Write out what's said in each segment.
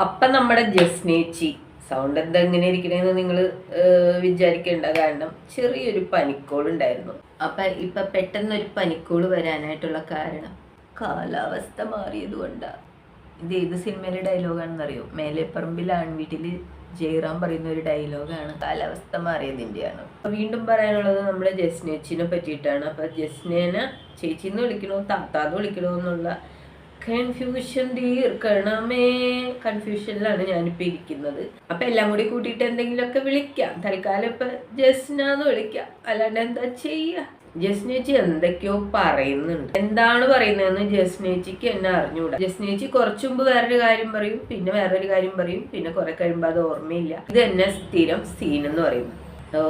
അപ്പം നമ്മുടെ ജസ്നേച്ചി സൗണ്ട് എന്താ എങ്ങനെ ഇരിക്കണേന്ന് നിങ്ങൾ വിചാരിക്കേണ്ട. കാരണം ചെറിയൊരു പനിക്കോൾ ഉണ്ടായിരുന്നു. ഇപ്പൊ പെട്ടെന്നൊരു പനിക്കോൾ വരാനായിട്ടുള്ള കാരണം കാലാവസ്ഥ മാറിയത് കൊണ്ടാണ്. ഇത് ഏത് സിനിമയിലെ ഡയലോഗാണെന്നറിയോ? മേലെപ്പറമ്പിൽ ആൺവീട്ടിൽ ജയറാം പറയുന്ന ഒരു ഡയലോഗാണ്. കാലാവസ്ഥ മാറിയതിൻ്റെയാണ്. വീണ്ടും പറയാനുള്ളത് നമ്മുടെ ജസ്നേച്ചിനെ പറ്റിയിട്ടാണ്. അപ്പൊ ജസ്നേനെ ചേച്ചിന്ന് വിളിക്കണോ താത്താന്ന് വിളിക്കണോ എന്നുള്ള കൺഫ്യൂഷൻ തീർക്കണമേ. കൺഫ്യൂഷനിലാണ് ഞാനിപ്പോ ഇരിക്കുന്നത്. അപ്പൊ എല്ലാം കൂടി കൂട്ടിയിട്ട് എന്തെങ്കിലുമൊക്കെ വിളിക്കാം. തൽക്കാലം ഇപ്പൊ ജസ്നാന്ന് വിളിക്കാം, അല്ലാണ്ട് എന്താ ചെയ്യാ. ജസ്നേച്ചി എന്തൊക്കെയോ പറയുന്നുണ്ട്. എന്താണ് പറയുന്നതെന്ന് ജസ്നേച്ചിക്ക് എന്നെ അറിഞ്ഞൂടാ. ജസ്നേച്ചി കുറച്ചു മുമ്പ് വേറൊരു കാര്യം പറയും, പിന്നെ വേറൊരു കാര്യം പറയും, പിന്നെ കുറെ കഴിയുമ്പോ അത് ഓർമ്മയില്ല. ഇത് എന്നെ സ്ഥിരം സീനെന്ന് പറയുന്നത്.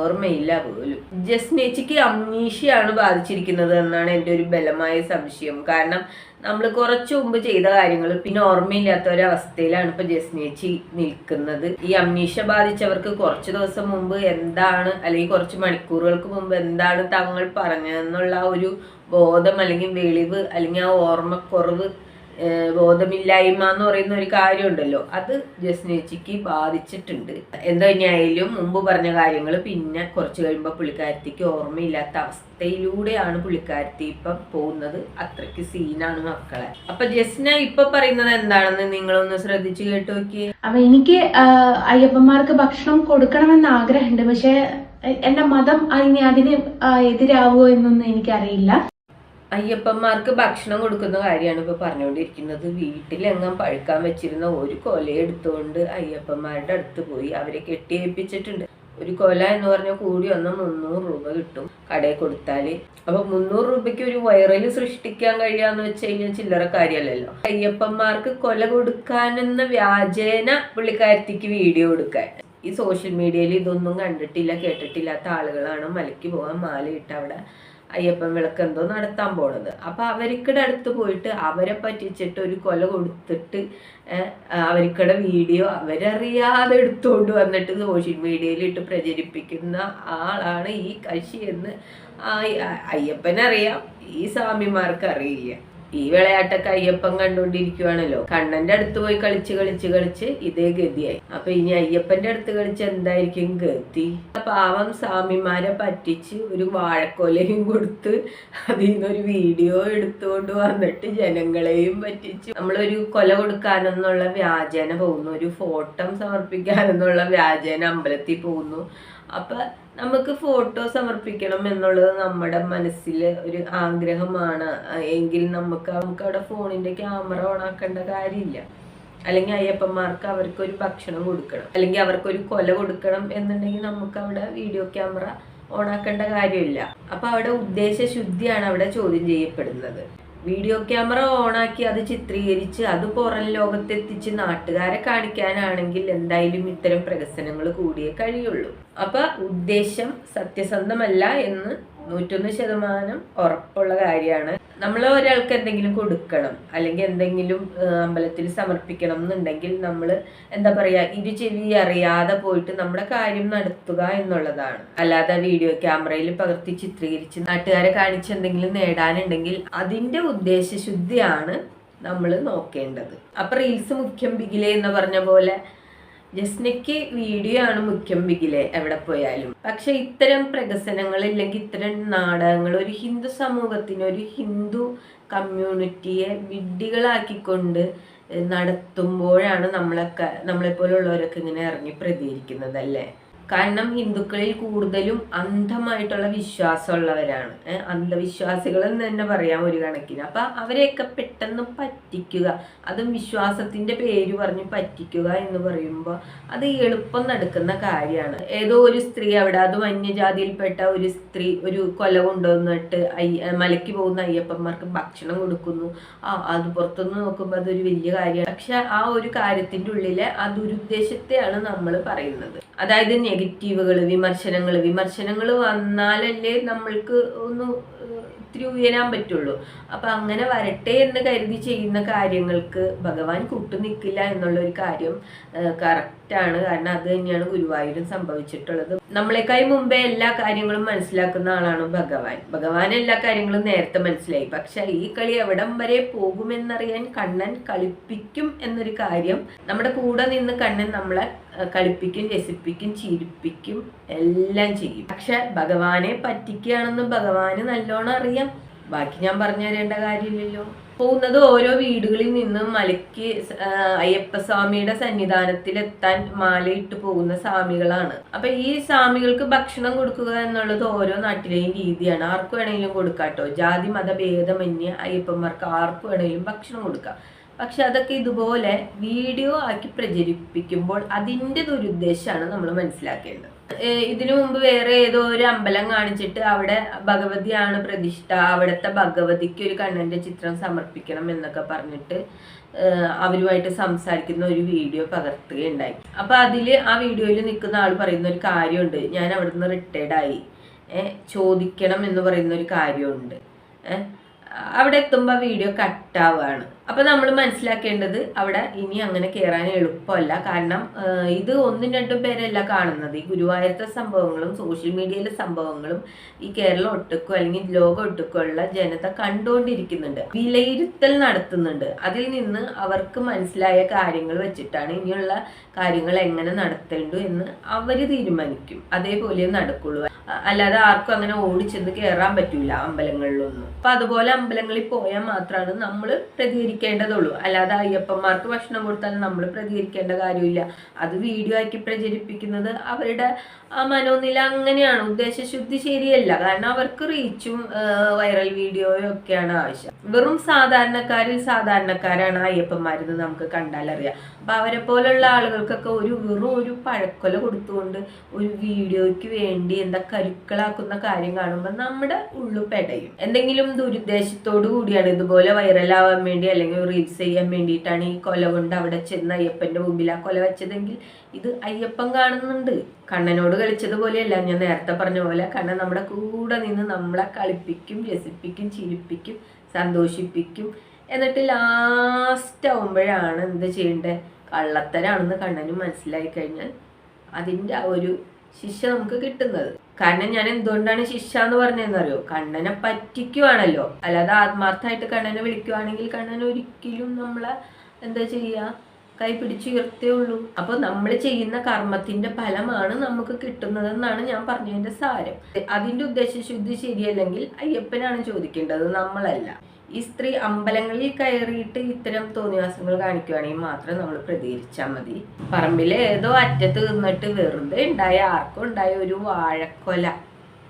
ഓർമ്മയില്ല പോലും. ജസ്നേച്ചിക്ക് അംനീഷ്യയാണ് ബാധിച്ചിരിക്കുന്നത് എന്നാണ് എൻ്റെ ഒരു ബലമായ സംശയം. കാരണം നമ്മൾ കുറച്ചു മുമ്പ് ചെയ്ത കാര്യങ്ങൾ പിന്നെ ഓർമ്മയില്ലാത്ത ഒരവസ്ഥയിലാണ് ഇപ്പൊ ജസ്നേച്ചി നിൽക്കുന്നത്. ഈ അംനീഷ്യ ബാധിച്ചവർക്ക് കുറച്ചു ദിവസം മുമ്പ് എന്താണ്, അല്ലെങ്കിൽ കുറച്ച് മണിക്കൂറുകൾക്ക് മുമ്പ് എന്താണ് തങ്ങൾ പറഞ്ഞതെന്നുള്ള ഒരു ബോധം അല്ലെങ്കിൽ വെളിവ് അല്ലെങ്കിൽ ആ ഓർമ്മക്കുറവ്, ബോധമില്ലായ്മ എന്ന് പറയുന്ന ഒരു കാര്യമുണ്ടല്ലോ, അത് ജസ്നേച്ചിക്ക് ബാധിച്ചിട്ടുണ്ട്. എന്താ തന്നെയായാലും മുമ്പ് പറഞ്ഞ കാര്യങ്ങൾ പിന്നെ കുറച്ച് കഴിയുമ്പോൾ പുള്ളിക്കാരത്തിക്ക് ഓർമ്മയില്ലാത്ത അവസ്ഥയിലൂടെയാണ് പുള്ളിക്കാരത്തി ഇപ്പം പോകുന്നത്. അത്രയ്ക്ക് സീനാണ് മക്കളെ. അപ്പൊ ജസ്ന ഇപ്പൊ പറയുന്നത് എന്താണെന്ന് നിങ്ങളൊന്ന് ശ്രദ്ധിച്ചു കേട്ടു നോക്കിയേ. അപ്പൊ എനിക്ക് അയ്യപ്പന്മാർക്ക് ഭക്ഷണം കൊടുക്കണമെന്ന് ആഗ്രഹമുണ്ട്. പക്ഷെ എന്റെ മതം അതിന് എതിരാവോ എന്നൊന്നും എനിക്കറിയില്ല. അയ്യപ്പന്മാർക്ക് ഭക്ഷണം കൊടുക്കുന്ന കാര്യമാണ് ഇപ്പൊ പറഞ്ഞുകൊണ്ടിരിക്കുന്നത്. വീട്ടിലെങ്ങും പഴുക്കാൻ വെച്ചിരുന്ന ഒരു കൊല എടുത്തുകൊണ്ട് അയ്യപ്പന്മാരുടെ അടുത്ത് പോയി അവരെ കെട്ടിയേൽപ്പിച്ചിട്ടുണ്ട്. ഒരു കൊല എന്ന് പറഞ്ഞാൽ കൂടി വന്നാൽ 300 രൂപ കിട്ടും കടയിൽ കൊടുത്താല്. അപ്പൊ 300 രൂപയ്ക്ക് ഒരു വൈറൽ സൃഷ്ടിക്കാൻ കഴിയാന്ന് വെച്ച് കഴിഞ്ഞാൽ ചില്ലറ കാര്യമല്ലല്ലോ. അയ്യപ്പന്മാർക്ക് കൊല കൊടുക്കാനെന്ന വ്യാജേന പുള്ളിക്കാരത്തിക്ക് വീഡിയോ കൊടുക്കാൻ. ഈ സോഷ്യൽ മീഡിയയിൽ ഇതൊന്നും കണ്ടിട്ടില്ല കേട്ടിട്ടില്ലാത്ത ആളുകളാണ് മലയ്ക്ക് പോകാൻ മാലയിട്ട് അവിടെ അയ്യപ്പൻ വിളക്ക് എന്തോ നടത്താൻ പോണത്. അപ്പൊ അവർക്കിടെ അടുത്ത് പോയിട്ട് അവരെ പറ്റിച്ചിട്ട് ഒരു കൊല കൊടുത്തിട്ട് അവർക്കിടെ വീഡിയോ അവരറിയാതെ എടുത്തുകൊണ്ട് വന്നിട്ട് സോഷ്യൽ മീഡിയയിൽ ഇട്ട് പ്രചരിപ്പിക്കുന്ന ആളാണ് ഈ കശി എന്ന് അയ്യപ്പനറിയാം, ഈ സ്വാമിമാർക്ക് അറിയില്ല. ഈ വിളയാട്ടൊക്കെ അയ്യപ്പൻ കണ്ടുകൊണ്ടിരിക്കുവാണല്ലോ. കണ്ണന്റെ അടുത്ത് പോയി കളിച്ച് ഇതേ ഗതിയായി. അപ്പൊ ഇനി അയ്യപ്പന്റെ അടുത്ത് കളിച്ച് എന്തായിരിക്കും ഗതി? പാവം സ്വാമിമാരെ പറ്റിച്ച് ഒരു വാഴക്കൊലയും കൊടുത്ത് അതിൽ നിന്നൊരു വീഡിയോ എടുത്തുകൊണ്ട് വന്നിട്ട് ജനങ്ങളെയും പറ്റിച്ച് നമ്മളൊരു കൊല കൊടുക്കാനെന്നുള്ള വ്യാജേന പോകുന്നു, ഒരു ഫോട്ടോ സമർപ്പിക്കാനെന്നുള്ള വ്യാജേന അമ്പലത്തിൽ പോകുന്നു. അപ്പൊ നമുക്ക് ഫോട്ടോ സമർപ്പിക്കണം എന്നുള്ളത് നമ്മുടെ മനസ്സിൽ ഒരു ആഗ്രഹമാണ് എങ്കിൽ നമുക്ക് അവിടെ ഫോണിന്റെ ക്യാമറ ഓൺ ആക്കേണ്ട കാര്യമില്ല. അല്ലെങ്കിൽ അയ്യപ്പന്മാർക്ക് അവർക്കൊരു ഭക്ഷണം കൊടുക്കണം, അല്ലെങ്കിൽ അവർക്കൊരു കൊല കൊടുക്കണം എന്നുണ്ടെങ്കിൽ നമുക്ക് അവിടെ വീഡിയോ ക്യാമറ ഓൺ ആക്കേണ്ട കാര്യമില്ല. അപ്പൊ അവിടെ ഉദ്ദേശശുദ്ധിയാണ് അവിടെ ചോദ്യം ചെയ്യപ്പെടുന്നത്. വീഡിയോ ക്യാമറ ഓണാക്കി അത് ചിത്രീകരിച്ച് അത് പുറം ലോകത്തെത്തിച്ച് നാട്ടുകാരെ കാണിക്കാനാണെങ്കിൽ എന്തായാലും ഇത്തരം പ്രഹസനങ്ങൾ കൂടിയേ കഴിയുള്ളൂ. അപ്പൊ ഉദ്ദേശം സത്യസന്ധമല്ല എന്ന് 101% ഉറപ്പുള്ള കാര്യമാണ്. നമ്മൾ ഒരാൾക്ക് എന്തെങ്കിലും കൊടുക്കണം അല്ലെങ്കിൽ എന്തെങ്കിലും അമ്പലത്തിൽ സമർപ്പിക്കണം എന്നുണ്ടെങ്കിൽ നമ്മൾ എന്താ പറയാ, ചെവി അറിയാതെ പോയിട്ട് നമ്മുടെ കാര്യം നടത്തുക എന്നുള്ളതാണ്. അല്ലാതെ വീഡിയോ ക്യാമറയിൽ പകർത്തി ചിത്രീകരിച്ച് നാട്ടുകാരെ കാണിച്ച് എന്തെങ്കിലും നേടാനുണ്ടെങ്കിൽ അതിന്റെ ഉദ്ദേശശുദ്ധിയാണ് നമ്മൾ നോക്കേണ്ടത്. അപ്പൊ റീൽസ് മുഖ്യം ബിഗിലെ എന്ന് പറഞ്ഞ പോലെ ജസ്നയ്ക്ക് വീഡിയോ ആണ് മുഖ്യം ബിഗിലെ എവിടെ പോയാലും. പക്ഷെ ഇത്തരം പ്രഹസനങ്ങൾ ഇല്ലെങ്കിൽ ഇത്തരം നാടകങ്ങൾ ഒരു ഹിന്ദു സമൂഹത്തിന്, ഒരു ഹിന്ദു കമ്മ്യൂണിറ്റിയെ വിഡ്ഢികളാക്കിക്കൊണ്ട് നടത്തുമ്പോഴാണ് നമ്മളെപ്പോലുള്ളവരൊക്കെ ഇങ്ങനെ ഇറങ്ങി പ്രതികരിക്കുന്നത് അല്ലേ. കാരണം ഹിന്ദുക്കളിൽ കൂടുതലും അന്ധമായിട്ടുള്ള വിശ്വാസമുള്ളവരാണ്, അന്ധവിശ്വാസികൾ എന്ന് തന്നെ പറയാം ഒരു കണക്കിന്. അപ്പൊ അവരെയൊക്കെ പെട്ടെന്ന് പറ്റിക്കുക, അതും വിശ്വാസത്തിന്റെ പേര് പറഞ്ഞ് പറ്റിക്കുക എന്ന് പറയുമ്പോൾ അത് എളുപ്പം നടക്കുന്ന കാര്യമാണ്. ഏതോ ഒരു സ്ത്രീ അവിടെ, അതും അന്യജാതിയിൽപ്പെട്ട ഒരു സ്ത്രീ ഒരു കൊല കൊണ്ടുവന്നിട്ട് മലയ്ക്ക് പോകുന്ന അയ്യപ്പന്മാർക്ക് ഭക്ഷണം കൊടുക്കുന്നു. അത് പുറത്തുനിന്ന് നോക്കുമ്പോൾ അതൊരു വലിയ കാര്യമാണ്. പക്ഷെ ആ ഒരു കാര്യത്തിന്റെ ഉള്ളിലെ ആ ദുരുദ്ദേശത്തെയാണ് നമ്മൾ പറയുന്നത്. അതായത് നെഗറ്റീവുകൾ, വിമർശനങ്ങൾ വന്നാലല്ലേ നമ്മൾക്ക് ഒന്ന് ഇത്തിരി ഉയരാൻ പറ്റുള്ളൂ. അപ്പം അങ്ങനെ വരട്ടെ എന്ന് കരുതി ചെയ്യുന്ന കാര്യങ്ങൾക്ക് ഭഗവാൻ കൂട്ടു നിൽക്കില്ല എന്നുള്ളൊരു കാര്യം കറക്റ്റാണ്. കാരണം അത് തന്നെയാണ് ഗുരുവായൂരും സംഭവിച്ചിട്ടുള്ളത്. നമ്മളെക്കായി മുമ്പേ എല്ലാ കാര്യങ്ങളും മനസ്സിലാക്കുന്ന ആളാണ് ഭഗവാൻ എല്ലാ കാര്യങ്ങളും നേരത്തെ മനസ്സിലായി. പക്ഷെ ഈ കളി എവിടം വരെ പോകുമെന്നറിയാൻ കണ്ണൻ കളിപ്പിക്കും എന്നൊരു കാര്യം, നമ്മുടെ കൂടെ നിന്ന് കണ്ണൻ നമ്മളെ കളിപ്പിക്കും, രസിപ്പിക്കും, ചിരിപ്പിക്കും, എല്ലാം ചെയ്യും. പക്ഷെ ഭഗവാനെ പറ്റിക്കുകയാണെന്ന് ഭഗവാന് നല്ലോണം അറിയാം. ബാക്കി ഞാൻ പറഞ്ഞു തരേണ്ട കാര്യമില്ലല്ലോ. പോകുന്നത് ഓരോ വീടുകളിൽ നിന്ന് മലയ്ക്ക് അയ്യപ്പസ്വാമിയുടെ സന്നിധാനത്തിലെത്താൻ മാലയിട്ട് പോകുന്ന സ്വാമികളാണ്. അപ്പൊ ഈ സ്വാമികൾക്ക് ഭക്ഷണം കൊടുക്കുക എന്നുള്ളത് ഓരോ നാട്ടിലെയും രീതിയാണ്. ആർക്ക് വേണമെങ്കിലും കൊടുക്കാട്ടോ, ജാതി മത ഭേദമന്യേ അയ്യപ്പന്മാർക്ക് ആർക്ക് വേണമെങ്കിലും ഭക്ഷണം കൊടുക്കാം. പക്ഷെ അതൊക്കെ ഇതുപോലെ വീഡിയോ ആക്കി പ്രചരിപ്പിക്കുമ്പോൾ അതിൻ്റെ ദുരുദ്ദേശമാണ് നമ്മൾ മനസ്സിലാക്കേണ്ടത്. ഇതിനു മുമ്പ് വേറെ ഏതോ ഒരു അമ്പലം കാണിച്ചിട്ട് അവിടെ ഭഗവതിയാണ് പ്രതിഷ്ഠ, അവിടുത്തെ ഭഗവതിക്ക് ഒരു കണ്ണന്റെ ചിത്രം സമർപ്പിക്കണം എന്നൊക്കെ പറഞ്ഞിട്ട് അവരുമായിട്ട് സംസാരിക്കുന്ന ഒരു വീഡിയോ പകർത്തുകയുണ്ടായി. അപ്പൊ അതില് ആ വീഡിയോയിൽ നിൽക്കുന്ന ആൾ പറയുന്ന ഒരു കാര്യമുണ്ട്, ഞാൻ അവിടുന്ന് റിട്ടയർഡായി, ചോദിക്കണം എന്ന് പറയുന്ന ഒരു കാര്യമുണ്ട്. അവിടെ എത്തുമ്പോൾ വീഡിയോ കട്ടാവുകയാണ്. അപ്പൊ നമ്മൾ മനസ്സിലാക്കേണ്ടത് അവിടെ ഇനി അങ്ങനെ കയറാൻ എളുപ്പമല്ല. കാരണം ഇത് 1-2 പേരല്ല കാണുന്നത്. ഈ ഗുരുവായൂരത്തെ സംഭവങ്ങളും സോഷ്യൽ മീഡിയയിലെ സംഭവങ്ങളും ഈ കേരളം ഒട്ടുക്കോ അല്ലെങ്കിൽ ലോകം ഒട്ടുക്കോ ഉള്ള ജനത കണ്ടുകൊണ്ടിരിക്കുന്നുണ്ട്, വിലയിരുത്തൽ നടത്തുന്നുണ്ട്. അതിൽ നിന്ന് അവർക്ക് മനസ്സിലായ കാര്യങ്ങൾ വെച്ചിട്ടാണ് ഇനിയുള്ള കാര്യങ്ങൾ എങ്ങനെ നടത്തേണ്ടു എന്ന് അവര് തീരുമാനിക്കും. അതേപോലെ നടക്കുള്ളൂ. അല്ലാതെ ആർക്കും അങ്ങനെ ഓടിച്ചെന്ന് കയറാൻ പറ്റൂല അമ്പലങ്ങളിലൊന്നും. അപ്പൊ അതുപോലെ അമ്പലങ്ങളിൽ പോയാൽ മാത്രമാണ് നമ്മൾ പ്രതികരിക്കേണ്ടതുള്ളൂ. അല്ലാതെ അയ്യപ്പന്മാർക്ക് ഭക്ഷണം കൊടുത്താൽ നമ്മൾ പ്രതികരിക്കേണ്ട കാര്യമില്ല. അത് വീഡിയോ ആക്കി പ്രചരിപ്പിക്കുന്നത് അവരുടെ ആ മനോനില അങ്ങനെയാണ്. ഉദ്ദേശശുദ്ധി ശരിയല്ല. കാരണം അവർക്ക് റീച്ചും വൈറൽ വീഡിയോയും ഒക്കെയാണ് ആവശ്യം. വെറും സാധാരണക്കാരിൽ സാധാരണക്കാരാണ് അയ്യപ്പന്മാരെന്ന് നമുക്ക് കണ്ടാലറിയാം. അപ്പൊ അവരെ പോലുള്ള ആളുകൾക്കൊക്കെ വെറും ഒരു പഴക്കൊല കൊടുത്തുകൊണ്ട് ഒരു വീഡിയോയ്ക്ക് വേണ്ടി എന്താ കരുക്കളാക്കുന്ന കാര്യം കാണുമ്പോൾ നമ്മുടെ ഉള്ളു പെടയും. എന്തെങ്കിലും ദുരുദ്ദേശത്തോടു കൂടിയാണ് ഇതുപോലെ വൈറലാവാൻ വേണ്ടി അല്ലെങ്കിൽ റീൽസ് ചെയ്യാൻ വേണ്ടിയിട്ടാണ് ഈ കൊല കൊണ്ട് അവിടെ ചെന്ന് അയ്യപ്പന്റെ മുമ്പിൽ ആ കൊല വെച്ചതെങ്കിൽ ഇത് അയ്യപ്പൻ കാണുന്നുണ്ട്. കണ്ണനോട് കളിച്ചതുപോലെയല്ല, ഞാൻ നേരത്തെ പറഞ്ഞ പോലെ കണ്ണൻ നമ്മുടെ കൂടെ നിന്ന് നമ്മളെ കളിപ്പിക്കും, രസിപ്പിക്കും, ചിരിപ്പിക്കും, സന്തോഷിപ്പിക്കും. എന്നിട്ട് ലാസ്റ്റ് ആവുമ്പോഴാണ് എന്ത് ചെയ്യേണ്ടത്, കള്ളത്തരാണെന്ന് കണ്ണനും മനസ്സിലായി കഴിഞ്ഞാൽ അതിൻ്റെ ആ ഒരു ശിക്ഷ നമുക്ക് കിട്ടുന്നത്. കാരണം ഞാൻ എന്തുകൊണ്ടാണ് ശിക്ഷ എന്ന് പറഞ്ഞതെന്നറിയോ, കണ്ണനെ പറ്റിക്കുവാണല്ലോ. അല്ലാതെ ആത്മാർത്ഥമായിട്ട് കണ്ണനെ വിളിക്കുവാണെങ്കിൽ കണ്ണൻ ഒരിക്കലും നമ്മളെ എന്താ ചെയ്യുക, കൈ പിടിച്ചുയർത്തേ ഉള്ളൂ. അപ്പൊ നമ്മൾ ചെയ്യുന്ന കർമ്മത്തിന്റെ ഫലമാണ് നമുക്ക് കിട്ടുന്നതെന്നാണ് ഞാൻ പറഞ്ഞതിന്റെ സാരം. അതിന്റെ ഉദ്ദേശശുദ്ധി ശരിയല്ലെങ്കിൽ അയ്യപ്പനാണ് ചോദിക്കേണ്ടത്, നമ്മളല്ല. ഈ സ്ത്രീ അമ്പലങ്ങളിൽ കയറിയിട്ട് ഇത്തരം തോന്നിവാസങ്ങൾ കാണിക്കുവാണെങ്കിൽ മാത്രം നമ്മൾ പ്രതികരിച്ചാൽ മതി. പറമ്പിലെ ഏതോ അറ്റത്ത് നിന്നിട്ട് വെറുതെ ഉണ്ടായ ആർക്കും ഉണ്ടായ ഒരു വാഴക്കൊല,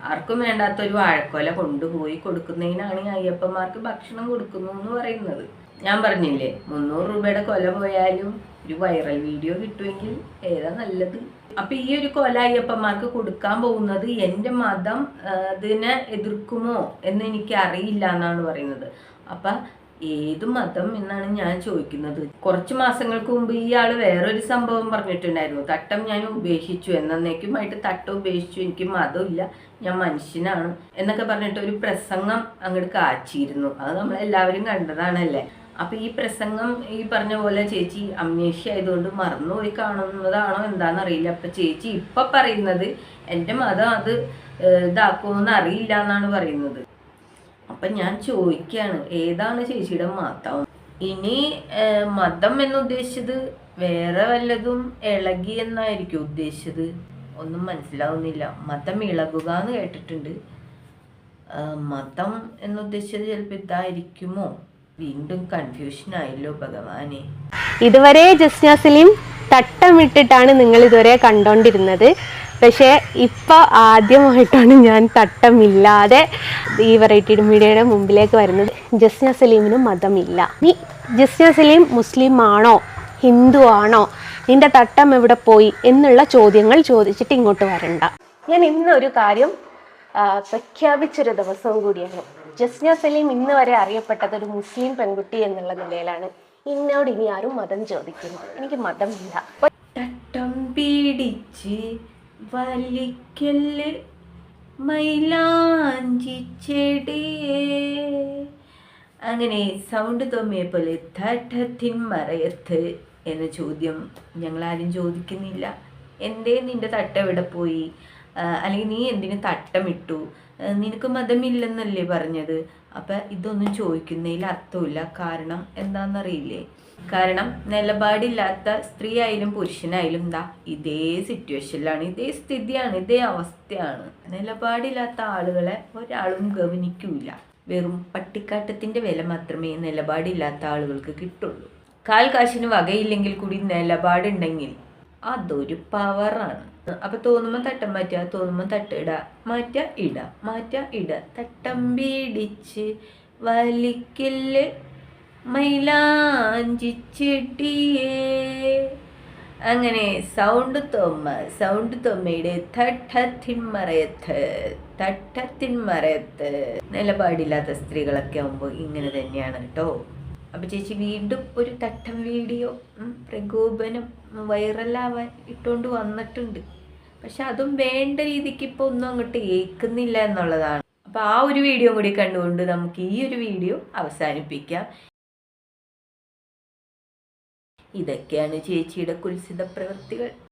ആർക്കും വേണ്ടാത്ത ഒരു വാഴക്കൊല കൊണ്ടുപോയി കൊടുക്കുന്നതിനാണ് ഈ അയ്യപ്പന്മാർക്ക് ഭക്ഷണം കൊടുക്കുന്നു എന്ന് പറയുന്നത്. ഞാൻ പറഞ്ഞില്ലേ, 300 രൂപയുടെ കൊല പോയാലും ഒരു വൈറൽ വീഡിയോ കിട്ടുമെങ്കിൽ ഏതാ നല്ലത്. അപ്പൊ ഈ ഒരു കൊല അയ്യപ്പന്മാർക്ക് കൊടുക്കാൻ പോകുന്നത് എൻ്റെ മതം ഇതിനെ എതിർക്കുമോ എന്ന് എനിക്ക് അറിയില്ല എന്നാണ് പറയുന്നത്. അപ്പൊ ഏത് മതം എന്നാണ് ഞാൻ ചോദിക്കുന്നത്. കുറച്ച് മാസങ്ങൾക്ക് മുമ്പ് ഈ ആള് വേറൊരു സംഭവം പറഞ്ഞിട്ടുണ്ടായിരുന്നു, തട്ടം ഞാൻ ഉപേക്ഷിച്ചു, എന്നേക്കുമായിട്ട് തട്ടം ഉപേക്ഷിച്ചു, എനിക്ക് മതമില്ല, ഞാൻ മനുഷ്യനാണ് എന്നൊക്കെ പറഞ്ഞിട്ട് ഒരു പ്രസംഗം അങ്ങോട്ട് കാച്ചിരുന്നു. അത് നമ്മളെല്ലാവരും കണ്ടതാണല്ലേ. അപ്പൊ ഈ പ്രസംഗം ഈ പറഞ്ഞ പോലെ ചേച്ചി അമ്നേഷ്യ ആയതുകൊണ്ട് മറന്നുപോയി കാണുന്നതാണോ എന്താണെന്നറിയില്ല. അപ്പൊ ചേച്ചി ഇപ്പൊ പറയുന്നത് എൻ്റെ മതം അത് ഇതാക്കുമെന്ന് അറിയില്ല എന്നാണ് പറയുന്നത്. അപ്പൊ ഞാൻ ചോദിക്കുകയാണ്, ഏതാണ് ചേച്ചിയുടെ മതം? ഇനി മതം എന്നുദ്ദേശിച്ചത് വേറെ വല്ലതും ഇളകി എന്നായിരിക്കും ഉദ്ദേശിച്ചത്, ഒന്നും മനസ്സിലാവുന്നില്ല. മതം ഇളകുക എന്ന് കേട്ടിട്ടുണ്ട്, മതം എന്നുദ്ദേശിച്ചത് ചിലപ്പോൾ ഇതായിരിക്കുമോ? വീണ്ടും കൺഫ്യൂഷൻ ആയല്ലോ ഭഗവാനെ. ഇതുവരെ ജസ്ന സലീം തട്ടമിട്ടിട്ടാണ് നിങ്ങൾ ഇതുവരെ കണ്ടോണ്ടിരുന്നത്. പക്ഷേ ഇപ്പൊ ആദ്യമായിട്ടാണ് ഞാൻ തട്ടമില്ലാതെ ഈ വെറൈറ്റി മീഡിയയുടെ മുമ്പിലേക്ക് വരുന്നത്. ജസ്ന സലീമിന് മതമില്ല. നീ ജസ്ന സലീം മുസ്ലിം ആണോ ഹിന്ദു ആണോ, നിന്റെ തട്ടം എവിടെ പോയി എന്നുള്ള ചോദ്യങ്ങൾ ചോദിച്ചിട്ട് ഇങ്ങോട്ട് വരണ്ട. ഞാൻ ഇന്നൊരു കാര്യം പ്രഖ്യാപിച്ചൊരു ദിവസവും കൂടിയാണ്. ജസ്ന സലീം ഇന്ന് വരെ അറിയപ്പെട്ടത് ഒരു മുസ്ലിം പെൺകുട്ടി എന്നുള്ള നിലയിലാണ്. എന്നോട് ഇനി ആരും മതം ചോദിക്കുന്നു, എനിക്ക് മതമില്ല. തട്ടം പിടിച്ച് വലിക്കല് മൈലാഞ്ചി ചെടിയേ. അങ്ങനെ സൗണ്ട് തോന്നിയെ പോലെ തട്ടത്തിൻ മറയത്ത് എന്ന ചോദ്യം ഞങ്ങളാരും ചോദിക്കുന്നില്ല. എന്തേ നിന്റെ തട്ടം എവിടെ പോയി, അല്ലെങ്കിൽ നീ എന്തിന് തട്ടമിട്ടു, നിനക്ക് മതമില്ലെന്നല്ലേ പറഞ്ഞത്. അപ്പം ഇതൊന്നും ചോദിക്കുന്നതിൽ അർത്ഥമില്ല. കാരണം എന്താണെന്നറിയില്ലേ? കാരണം നിലപാടില്ലാത്ത സ്ത്രീ ആയാലും പുരുഷനായാലും ഇതേ സിറ്റുവേഷനിലാണ്, ഇതേ സ്ഥിതിയാണ്, ഇതേ അവസ്ഥയാണ്. നിലപാടില്ലാത്ത ആളുകളെ ഒരാളും ഗവനിക്കൂല. വെറും പട്ടിക്കാട്ടത്തിൻ്റെ വില മാത്രമേ നിലപാടില്ലാത്ത ആളുകൾക്ക് കിട്ടുള്ളൂ. കാൽ കാശിന് വകയില്ലെങ്കിൽ കൂടി നിലപാടുണ്ടെങ്കിൽ അതൊരു പവറാണ്. അപ്പൊ തോന്നുമ്പോൾ തട്ടം മാറ്റുക, തോന്നുമ്പോൾ തട്ടിട, മാറ്റ ഇട, മാറ്റ ഇട. തട്ടം പിടിച്ച് വലിക്കല് മൈലാഞ്ചി ചെടിയേ. അങ്ങനെ സൗണ്ട് തോമ്മയുടെ തട്ടത്തിൻ മറയത്ത്. നിലപാടില്ലാത്ത സ്ത്രീകളൊക്കെ ആകുമ്പോൾ ഇങ്ങനെ തന്നെയാണ് കേട്ടോ. അപ്പം ചേച്ചി വീണ്ടും ഒരു തട്ടം വീഡിയോ പ്രകോപനം വൈറലാവാൻ ഇട്ടുകൊണ്ട് വന്നിട്ടുണ്ട്. പക്ഷെ അതും വേണ്ട രീതിക്ക് ഇപ്പോൾ ഒന്നും അങ്ങോട്ട് ഏൽക്കുന്നില്ല എന്നുള്ളതാണ്. അപ്പം ആ ഒരു വീഡിയോ കൂടി കണ്ടുകൊണ്ട് നമുക്ക് ഈ ഒരു വീഡിയോ അവസാനിപ്പിക്കാം. ഇതൊക്കെയാണ് ചേച്ചിയുടെ കുൽസിത പ്രവൃത്തികൾ.